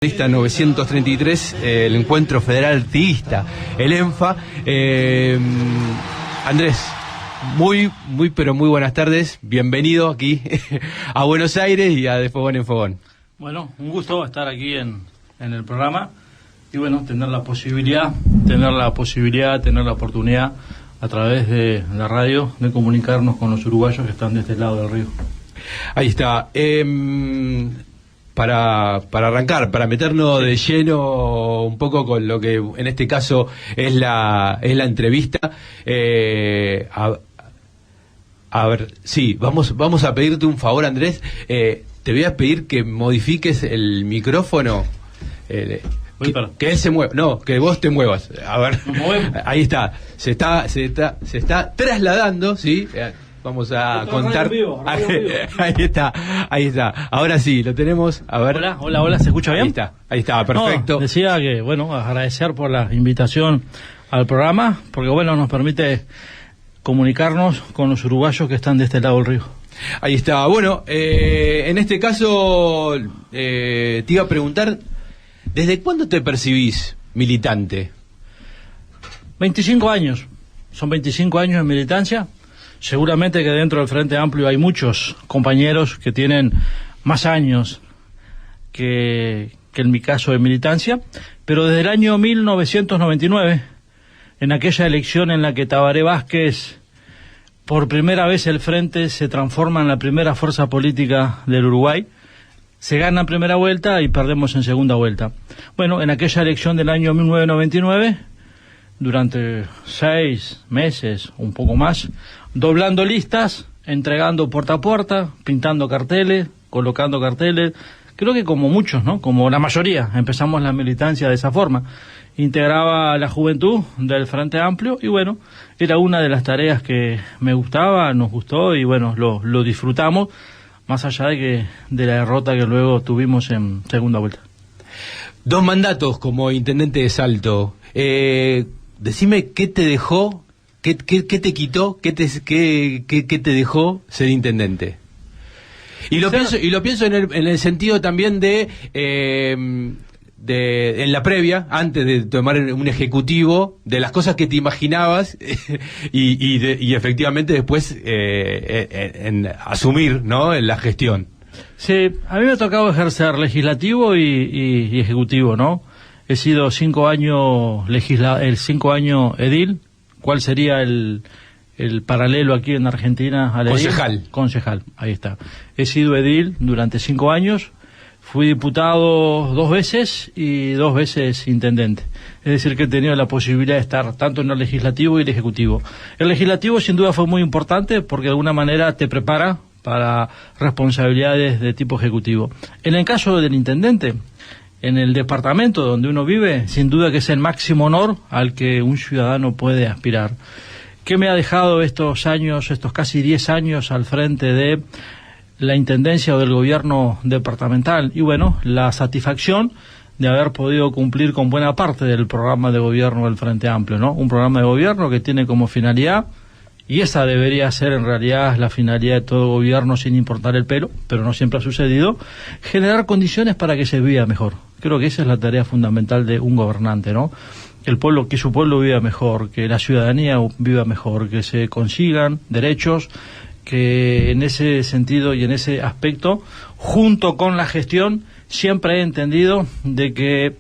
Lista 933, el Encuentro Federal Artiguista, el ENFA. Andrés, muy buenas tardes, bienvenido aquí a Buenos Aires y a De Fogón en Fogón. Bueno, un gusto estar aquí en el programa y bueno, tener la oportunidad, tener la oportunidad a través de la radio de comunicarnos con los uruguayos que están de este lado del río. Ahí está. Para arrancar, para meternos de lleno un poco con lo que en este caso es la entrevista, a ver, sí, vamos a pedirte un favor, Andrés. Te voy a pedir que modifiques el micrófono, que él se mueva, no, que vos te muevas. A ver, ahí está, se está trasladando, ¿sí? Vamos a contar. Ahí está. Ahora sí, lo tenemos. A ver. Hola, ¿se escucha bien? Ahí está, perfecto. No, decía que, bueno, agradecer por la invitación al programa, porque, bueno, nos permite comunicarnos con los uruguayos que están de este lado del río. Ahí está. Bueno, en este caso, te iba a preguntar, ¿desde cuándo te percibís militante? 25 años. Son 25 años de militancia. Seguramente que dentro del Frente Amplio hay muchos compañeros que tienen más años que en mi caso de militancia, pero desde el año 1999, en aquella elección en la que Tabaré Vázquez, por primera vez el Frente se transforma en la primera fuerza política del Uruguay, se gana en primera vuelta y perdemos en segunda vuelta. Bueno, en aquella elección del año 1999, durante 6 meses, un poco más, doblando listas, entregando puerta a puerta, pintando carteles, colocando carteles, creo que como muchos, ¿no? Como la mayoría, empezamos la militancia de esa forma. Integraba a la juventud del Frente Amplio y bueno, era una de las tareas que me gustaba, nos gustó y bueno, lo disfrutamos, más allá de la derrota que luego tuvimos en segunda vuelta. 2 mandatos como intendente de Salto. Decime qué te dejó, qué te quitó, qué te dejó ser intendente. Y lo pienso en el sentido también de en la previa, antes de tomar un ejecutivo, de las cosas que te imaginabas y efectivamente después en asumir, ¿no? En la gestión. Sí, a mí me ha tocado ejercer legislativo y ejecutivo, ¿no? He sido 5 años 5 años edil. ¿Cuál sería el paralelo aquí en Argentina al edil? Concejal, ahí está. He sido edil durante 5 años. Fui diputado 2 veces y 2 veces intendente. Es decir, que he tenido la posibilidad de estar tanto en el legislativo y el ejecutivo. El legislativo sin duda fue muy importante porque de alguna manera te prepara para responsabilidades de tipo ejecutivo. En el caso del intendente, en el departamento donde uno vive, sin duda que es el máximo honor al que un ciudadano puede aspirar. ¿Qué me ha dejado estos años, estos casi 10 años al frente de la intendencia o del gobierno departamental? Y bueno, la satisfacción de haber podido cumplir con buena parte del programa de gobierno del Frente Amplio, ¿no? Un programa de gobierno que tiene como finalidad, y esa debería ser en realidad la finalidad de todo gobierno sin importar el pelo, pero no siempre ha sucedido, generar condiciones para que se viva mejor. Creo que esa es la tarea fundamental de un gobernante, ¿no? Que su pueblo viva mejor, que la ciudadanía viva mejor, que se consigan derechos, que en ese sentido y en ese aspecto, junto con la gestión, siempre he entendido de que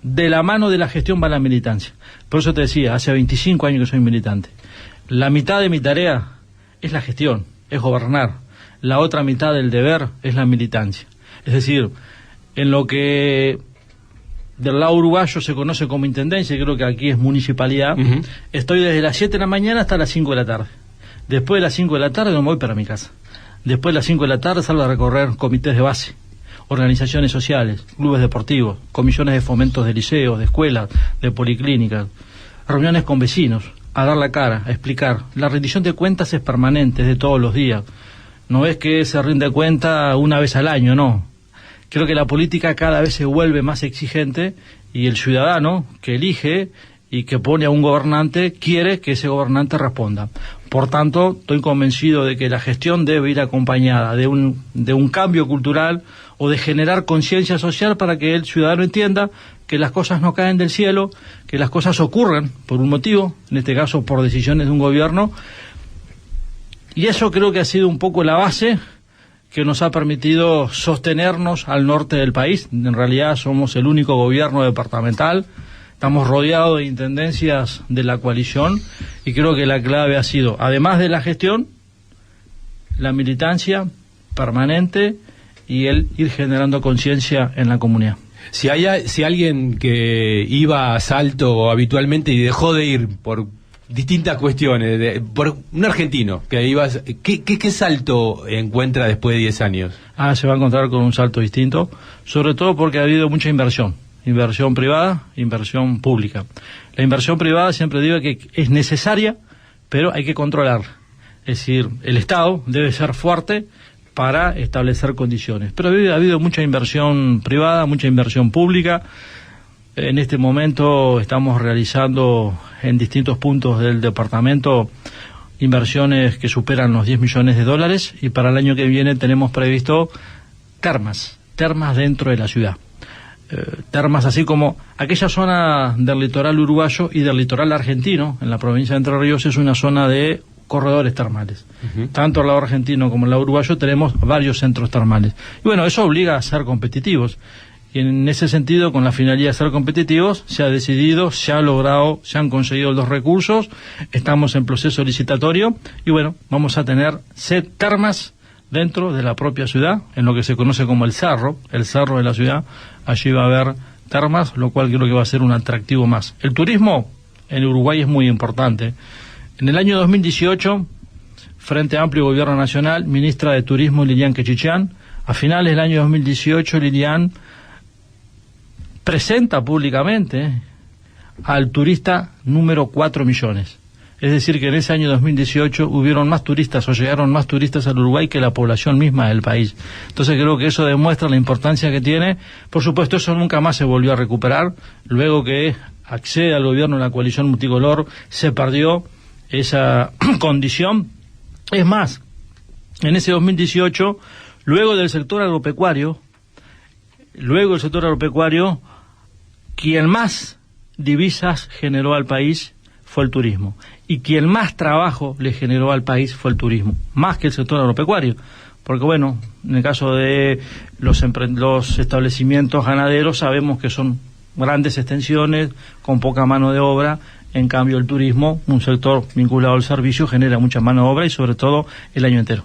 de la mano de la gestión va la militancia. Por eso te decía, hace 25 años que soy militante. La mitad de mi tarea es la gestión, es gobernar. La otra mitad del deber es la militancia. Es decir, en lo que del lado uruguayo se conoce como intendencia, creo que aquí es municipalidad, estoy desde las 7 de la mañana hasta las 5 de la tarde. Después de las 5 de la tarde no me voy para mi casa. Después de las 5 de la tarde salgo a recorrer comités de base, organizaciones sociales, clubes deportivos, comisiones de fomentos de liceos, de escuelas, de policlínicas, reuniones con vecinos, a dar la cara, a explicar. La rendición de cuentas es permanente, es de todos los días. No es que se rinde cuenta una vez al año, no. Creo que la política cada vez se vuelve más exigente y el ciudadano que elige y que pone a un gobernante quiere que ese gobernante responda. Por tanto, estoy convencido de que la gestión debe ir acompañada de un cambio cultural o de generar conciencia social para que el ciudadano entienda que las cosas no caen del cielo, que las cosas ocurren por un motivo, en este caso por decisiones de un gobierno, y eso creo que ha sido un poco la base que nos ha permitido sostenernos al norte del país. En realidad somos el único gobierno departamental, estamos rodeados de intendencias de la coalición, y creo que la clave ha sido, además de la gestión, la militancia permanente y el ir generando conciencia en la comunidad. Si alguien que iba a Salto habitualmente y dejó de ir por distintas cuestiones, por un argentino que iba, ¿qué salto encuentra después de 10 años? Se va a encontrar con un salto distinto, sobre todo porque ha habido mucha inversión privada, inversión pública. La inversión privada siempre digo que es necesaria, pero hay que controlar. Es decir, el Estado debe ser fuerte para establecer condiciones. Pero ha habido mucha inversión privada, mucha inversión pública. En este momento estamos realizando en distintos puntos del departamento inversiones que superan los $10 millones, y para el año que viene tenemos previsto termas dentro de la ciudad. Termas así como aquella zona del litoral uruguayo y del litoral argentino, en la provincia de Entre Ríos, es una zona de corredores termales. Tanto al lado argentino como al lado uruguayo tenemos varios centros termales. Y bueno, eso obliga a ser competitivos. Y en ese sentido, con la finalidad de ser competitivos, se ha decidido, se ha logrado, se han conseguido los recursos, estamos en proceso licitatorio, y bueno, vamos a tener termas dentro de la propia ciudad, en lo que se conoce como el cerro de la ciudad. Allí va a haber termas, lo cual creo que va a ser un atractivo más. El turismo en Uruguay es muy importante. En el año 2018, Frente Amplio Gobierno Nacional, ministra de Turismo Lilian Quechichán, a finales del año 2018, Lilian presenta públicamente al turista número 4 millones. Es decir, que en ese año 2018 hubieron más turistas o llegaron más turistas al Uruguay que la población misma del país. Entonces creo que eso demuestra la importancia que tiene. Por supuesto, eso nunca más se volvió a recuperar. Luego que accede al gobierno la coalición multicolor, se perdió esa condición. Es más, en ese 2018, luego del sector agropecuario, quien más divisas generó al país fue el turismo, y quien más trabajo le generó al país fue el turismo, más que el sector agropecuario, porque bueno, en el caso de los establecimientos ganaderos sabemos que son grandes extensiones con poca mano de obra. En cambio el turismo, un sector vinculado al servicio, genera mucha mano de obra, y sobre todo el año entero.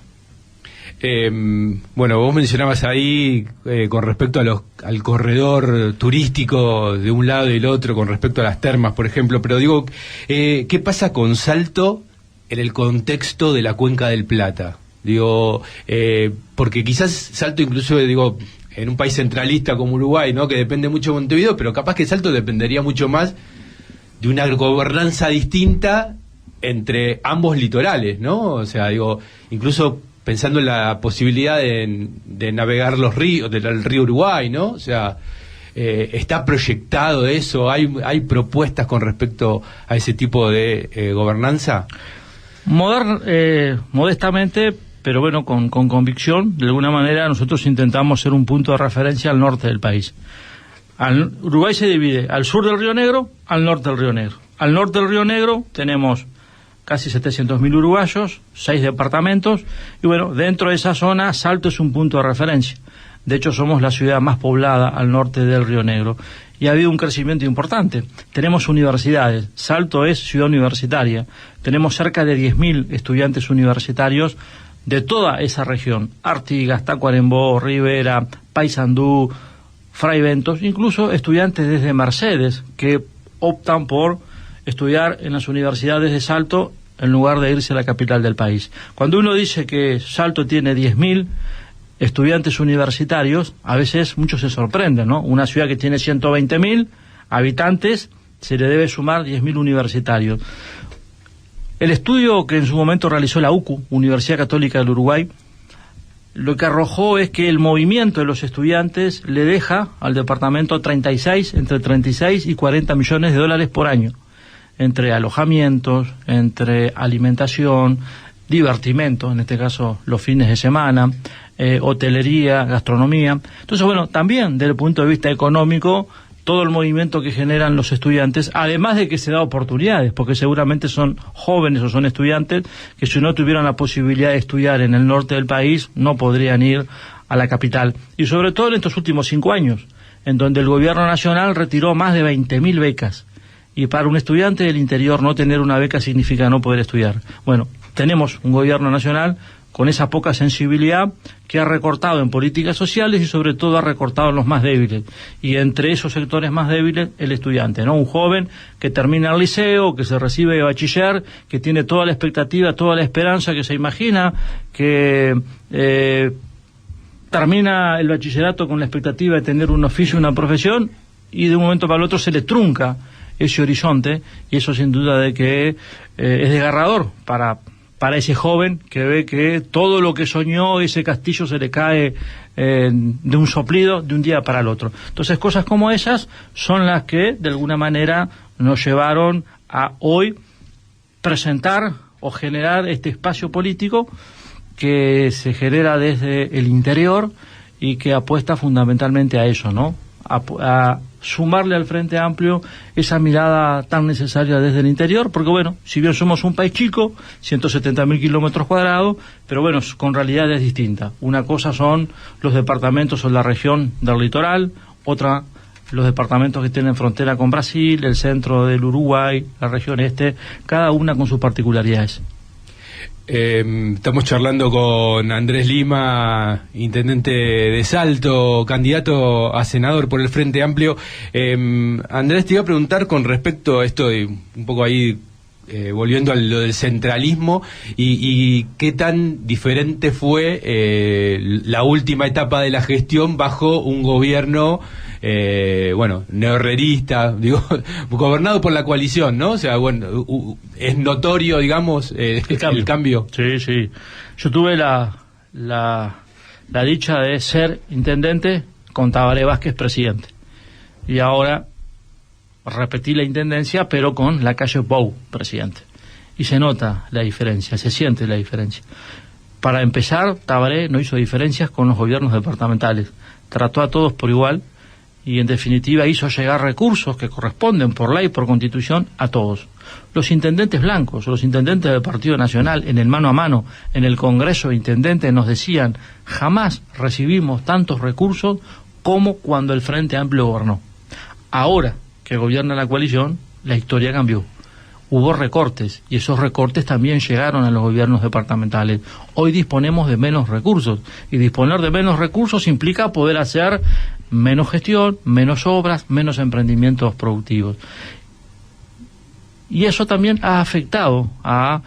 Bueno, vos mencionabas ahí con respecto al corredor turístico de un lado y del otro, con respecto a las termas, por ejemplo, pero digo, ¿qué pasa con Salto en el contexto de la Cuenca del Plata? Digo, porque quizás Salto incluso, digo, en un país centralista como Uruguay, ¿no?, que depende mucho de Montevideo, pero capaz que Salto dependería mucho más de una gobernanza distinta entre ambos litorales, ¿no? O sea, digo, incluso pensando en la posibilidad de navegar los ríos, del río Uruguay, ¿no? O sea, ¿está proyectado eso? ¿Hay propuestas con respecto a ese tipo de gobernanza? Modestamente, pero bueno, con convicción, de alguna manera nosotros intentamos ser un punto de referencia al norte del país. Uruguay se divide al sur del Río Negro, al norte del Río Negro. Al norte del Río Negro tenemos casi 700.000 uruguayos, 6 departamentos, y bueno, dentro de esa zona Salto es un punto de referencia. De hecho, somos la ciudad más poblada al norte del Río Negro, y ha habido un crecimiento importante. Tenemos universidades, Salto es ciudad universitaria, tenemos cerca de 10.000 estudiantes universitarios de toda esa región, Artigas, Tacuarembó, Rivera, Paysandú, Fray Bentos, incluso estudiantes desde Mercedes que optan por estudiar en las universidades de Salto en lugar de irse a la capital del país. Cuando uno dice que Salto tiene 10.000 estudiantes universitarios, a veces muchos se sorprenden, ¿no? Una ciudad que tiene 120.000 habitantes, se le debe sumar 10.000 universitarios. El estudio que en su momento realizó la UCU, Universidad Católica del Uruguay, lo que arrojó es que el movimiento de los estudiantes le deja al departamento entre 36 y 40 millones de dólares por año. entre alojamientos, entre alimentación, divertimento, en este caso los fines de semana, hotelería, gastronomía. Entonces, bueno, también desde el punto de vista económico, todo el movimiento que generan los estudiantes, además de que se da oportunidades, porque seguramente son jóvenes o son estudiantes que si no tuvieran la posibilidad de estudiar en el norte del país, no podrían ir a la capital. Y sobre todo en estos últimos 5 años, en donde el gobierno nacional retiró más de 20.000 becas. Y para un estudiante del interior no tener una beca significa no poder estudiar. Bueno, tenemos un gobierno nacional con esa poca sensibilidad que ha recortado en políticas sociales y sobre todo ha recortado en los más débiles. Y entre esos sectores más débiles, el estudiante, ¿no? Un joven que termina el liceo, que se recibe de bachiller, que tiene toda la expectativa, toda la esperanza, que se imagina que termina el bachillerato con la expectativa de tener un oficio, una profesión, y de un momento para el otro se le trunca ese horizonte, y eso sin duda de que es desgarrador para ese joven que ve que todo lo que soñó, ese castillo se le cae de un soplido de un día para el otro. Entonces cosas como esas son las que de alguna manera nos llevaron a hoy presentar o generar este espacio político que se genera desde el interior y que apuesta fundamentalmente a eso, ¿no? A sumarle al Frente Amplio esa mirada tan necesaria desde el interior, porque bueno, si bien somos un país chico, 170.000 kilómetros cuadrados, pero bueno, con realidades distintas. Una cosa son los departamentos o la región del litoral, otra los departamentos que tienen frontera con Brasil, el centro del Uruguay, la región este, cada una con sus particularidades. Estamos charlando con Andrés Lima, intendente de Salto, candidato a senador por el Frente Amplio. Andrés, te iba a preguntar con respecto a esto de un poco ahí, volviendo a lo del centralismo, y qué tan diferente fue la última etapa de la gestión bajo un gobierno neorrerista, digo, gobernado por la coalición, ¿no? O sea, bueno, es notorio, digamos, el cambio. Sí, sí. Yo tuve la dicha de ser intendente con Tabaré Vázquez presidente. Y ahora repetí la intendencia, pero con Lacalle Pou presidente. Y se nota la diferencia, se siente la diferencia. Para empezar, Tabaré no hizo diferencias con los gobiernos departamentales. Trató a todos por igual y, en definitiva, hizo llegar recursos que corresponden por ley, por constitución, a todos. Los intendentes blancos, los intendentes del Partido Nacional, en el mano a mano, en el Congreso de Intendentes, nos decían, jamás recibimos tantos recursos como cuando el Frente Amplio gobernó. Ahora que gobierna la coalición, la historia cambió. Hubo recortes, y esos recortes también llegaron a los gobiernos departamentales. Hoy disponemos de menos recursos, y disponer de menos recursos implica poder hacer menos gestión, menos obras, menos emprendimientos productivos. Y eso también ha afectado a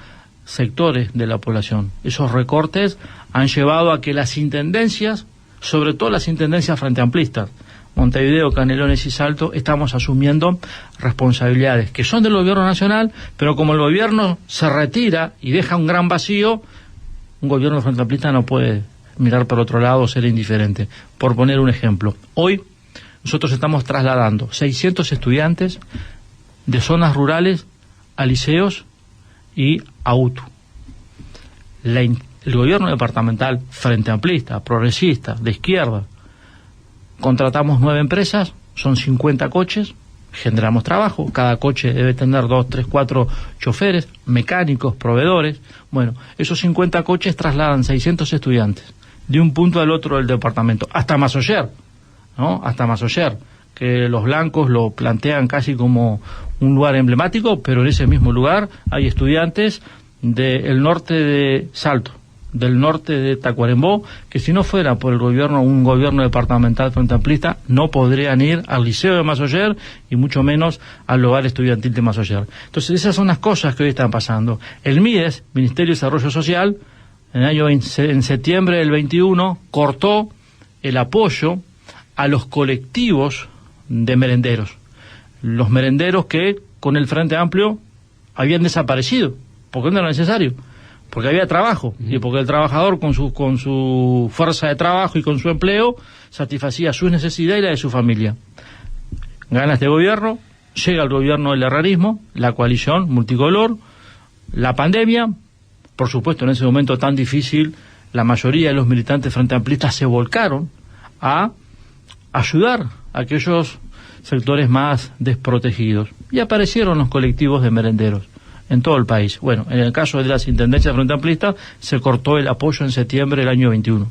sectores de la población. Esos recortes han llevado a que las intendencias, sobre todo las intendencias frente amplistas, Montevideo, Canelones y Salto, estamos asumiendo responsabilidades que son del gobierno nacional, pero como el gobierno se retira y deja un gran vacío, un gobierno frente amplista no puede mirar por otro lado o ser indiferente. Por poner un ejemplo, hoy nosotros estamos trasladando 600 estudiantes de zonas rurales a liceos y a UTU. El gobierno departamental frente amplista, progresista, de izquierda, contratamos 9 empresas, son 50 coches, generamos trabajo, cada coche debe tener 2, 3, 4 choferes, mecánicos, proveedores. Bueno, esos 50 coches trasladan 600 estudiantes de un punto al otro del departamento, hasta Masoller, ¿no? Hasta Masoller, que los blancos lo plantean casi como un lugar emblemático, pero en ese mismo lugar hay estudiantes del norte de Salto, del norte de Tacuarembó, que si no fuera por el gobierno, un gobierno departamental frente amplista, no podrían ir al liceo de Masoller y mucho menos al hogar estudiantil de Masoller. Entonces esas son las cosas que hoy están pasando. El MIDES, Ministerio de Desarrollo Social, en septiembre del 21 cortó el apoyo a los colectivos de merenderos. Los merenderos que con el Frente Amplio habían desaparecido, porque no era necesario, porque había trabajo, y porque el trabajador con su fuerza de trabajo y con su empleo satisfacía sus necesidades y la de su familia. Gana este gobierno, llega el gobierno del herrerismo, la coalición multicolor, la pandemia, por supuesto en ese momento tan difícil, la mayoría de los militantes frente amplistas se volcaron a ayudar a aquellos sectores más desprotegidos y aparecieron los colectivos de merenderos en todo el país. Bueno, en el caso de las intendencias frente amplistas se cortó el apoyo en septiembre del año 21.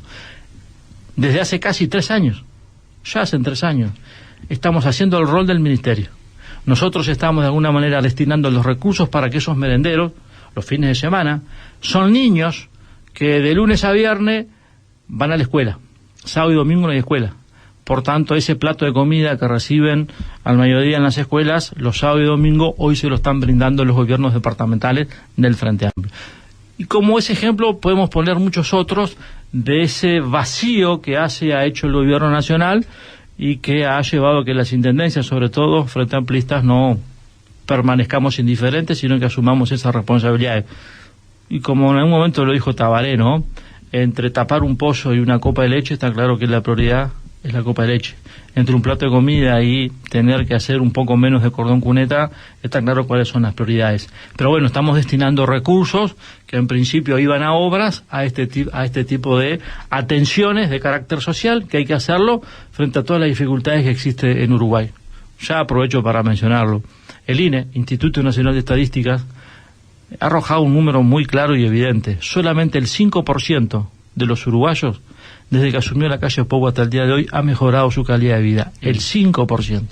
Desde hace casi 3 años, ya hacen 3 años, estamos haciendo el rol del ministerio. Nosotros estamos de alguna manera destinando los recursos para que esos merenderos, los fines de semana, son niños que de lunes a viernes van a la escuela, sábado y domingo no hay escuela. Por tanto, ese plato de comida que reciben al mediodía en las escuelas, los sábados y domingos, hoy se lo están brindando los gobiernos departamentales del Frente Amplio. Y como ese ejemplo podemos poner muchos otros de ese vacío que ha hecho el gobierno nacional y que ha llevado a que las intendencias, sobre todo frente amplistas, no permanezcamos indiferentes, sino que asumamos esas responsabilidades. Y como en algún momento lo dijo Tabaré, ¿no? Entre tapar un pozo y una copa de leche está claro que la prioridad es la copa de leche. Entre un plato de comida y tener que hacer un poco menos de cordón cuneta, está claro cuáles son las prioridades. Pero bueno, estamos destinando recursos que en principio iban a obras, a este tipo de atenciones de carácter social, que hay que hacerlo frente a todas las dificultades que existen en Uruguay. Ya aprovecho para mencionarlo. El INE, Instituto Nacional de Estadísticas, ha arrojado un número muy claro y evidente. Solamente el 5% de los uruguayos, desde que asumió la calle Pou hasta el día de hoy, ha mejorado su calidad de vida. El 5%.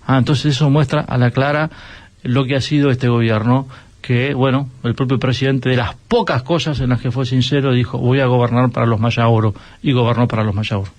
Entonces eso muestra a la clara lo que ha sido este gobierno, que, bueno, el propio presidente, de las pocas cosas en las que fue sincero, dijo: voy a gobernar para los Mayauro, y gobernó para los Mayauro.